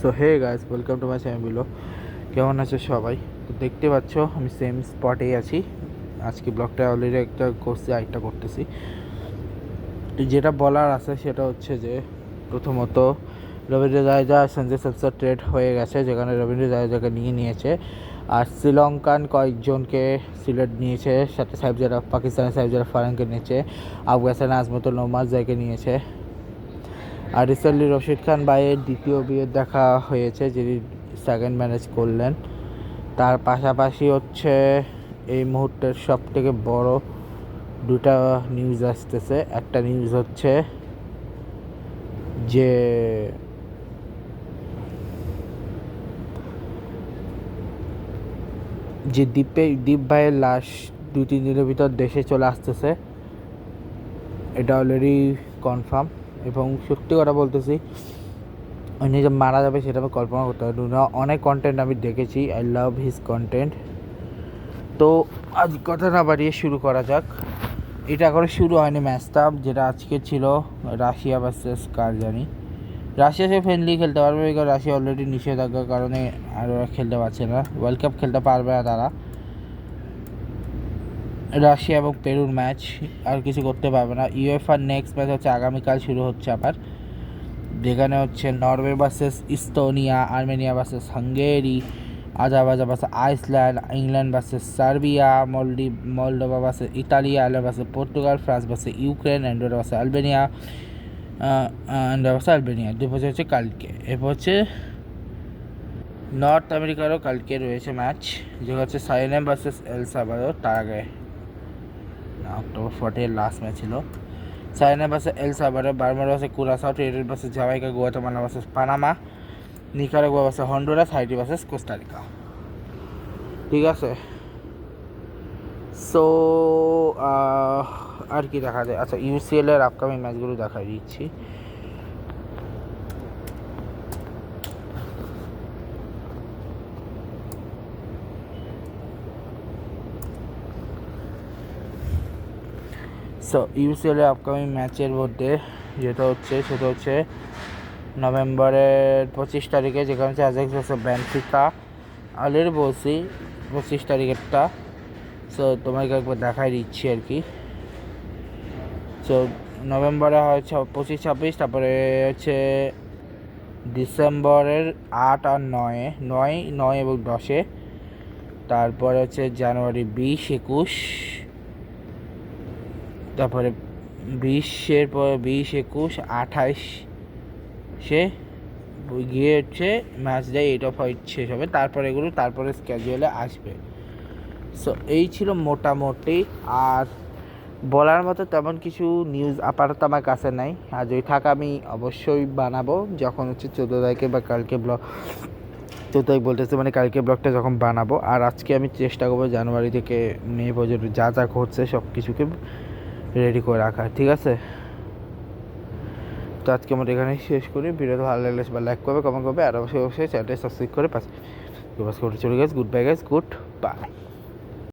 So hey guys, welcome to my channel বিলো। কেমন আছো সবাই? তো দেখতে পাচ্ছ আমি সেম স্পটেই আছি। আজকে ব্লগটা অলরেডি একটা করছি, আরেকটা করতেছি। তো যেটা বলার আছে সেটা হচ্ছে যে প্রথমত রবীন্দ্র জাদেজা সঞ্জু স্যামসন ট্রেড হয়ে গেছে, যেখানে রবীন্দ্র জাদেজাকে নিয়েছে আর শ্রীলঙ্কান কয়েকজনকে সিলেট নিয়েছে, সাথে পাকিস্তানের সাহেবজাদা ফারহানকে নিয়েছে, আফগানিস্তানের আজমতুল নোমাজকে নিয়েছে। আর রিসেন্টলি রশিদ খান ভাইয়ের দ্বিতীয় বিয়ে দেখা হয়েছে, যিনি সেকেন্ড ম্যারেজ করলেন। তার পাশাপাশি হচ্ছে এই মুহূর্তের সব থেকে বড় দুটা নিউজ আসতেছে। একটা নিউজ হচ্ছে যে দীপ ভাইয়ের লাশ 2-3 দিনের ভিতর দেশে চলে আসতেছে, এটা অলরেডি কনফার্ম। এবং সত্যি কথা বলতেছি, উনি যে মারা যাবে সেটা আমি কল্পনা করতে পারি না। অনেক কন্টেন্ট আমি দেখেছি, আই লাভ হিজ কন্টেন্ট। তো আজ কথা না বাড়িয়ে শুরু করা যাক। এটা এখনো শুরু হয়নি ম্যাচটা, যেটা আজকে ছিল রাশিয়া ভার্সেস কার জানি। রাশিয়া সে ফ্রেন্ডলি খেলতে পারবে, কারণ রাশিয়া অলরেডি নিষেধাজ্ঞার কারণে আর ওরা খেলতে পারছে না, ওয়ার্ল্ড কাপ খেলতে পারবে না তারা। রাশিয়া এবং পেরুর ম্যাচ আর কিছু করতে পারবে না। ইউএফআর নেক্সট ম্যাচ হচ্ছে আগামীকাল শুরু হচ্ছে আবার, যেখানে হচ্ছে Norway versus Estonia, Armenia versus Hungary, Azerbaijan versus Iceland, England versus Serbia, Moldova versus Italy, Ireland versus Portugal, France versus Ukraine, Andorra versus Albania, দুপুর হচ্ছে কালকে। এরপর হচ্ছে নর্থ আমেরিকারও কালকে রয়েছে ম্যাচ, যেটা হচ্ছে সাইনেম ভার্সেস এল সালভাদর। তার আগে অক্টোবর 40 লাস্ট ম্যাচ ছিল। সাইনা versus El Salvador, Bermuda versus Curacao, Trinidad versus Jamaica, Guatemala versus Panama, Nicaragua versus Honduras, Haiti versus Costa Rica. ঠিক আছে, সো আর কি দেখা যায়? আচ্ছা, ইউসিএল এর আপকামিং ম্যাচগুলো দেখাই দিচ্ছি। সো ইউসিএল এর আপকামিং ম্যাচের মধ্যে সেটা হচ্ছে নভেম্বরের 25 তারিখে, যেখানে হচ্ছে অ্যাজাক্স ভার্সেস বেনফিকা। অলরেডি বলছি 25 তারিখেরটা, সো তোমাকে একবার দেখাই দিচ্ছি আর কি। সো নভেম্বরে হচ্ছে 25-26, তারপরে হচ্ছে ডিসেম্বরের 8 আর 9 এবং 10-এ, তারপরে হচ্ছে জানুয়ারি 20-21, তারপরে 20-এর পরে 20-21-28-এ গিয়ে হচ্ছে ম্যাচ দেয় 8 অফ হোয়াইট শেষ হবে। তারপরে স্ক্যাজুয়ালে আসবে। সো এই ছিল মোটামুটি, আর বলার মতো তেমন কিছু নিউজ আপাতত আমার কাছে নাই। আর যদি থাকা আমি অবশ্যই বানাবো, যখন হচ্ছে 14 তারিখে বা কালকে 14 তারিখ বলতেছে, মানে কালকে ব্লগটা যখন বানাবো। আর আজকে আমি চেষ্টা করবো জানুয়ারি থেকে মে পর্যন্ত যা যা ঘটছে সব কিছুকে রেডি করে রাখা, ঠিক আছে? তো আজকে আমরা এখানেই শেষ করি। ভিডিওটা ভালো লাগলে সবাই লাইক করবে, কমেন্ট করবে, আর অবশ্যই চ্যানেলটা সাবস্ক্রাইব করে পাশে চলে গেছে। Good bye guys, good bye.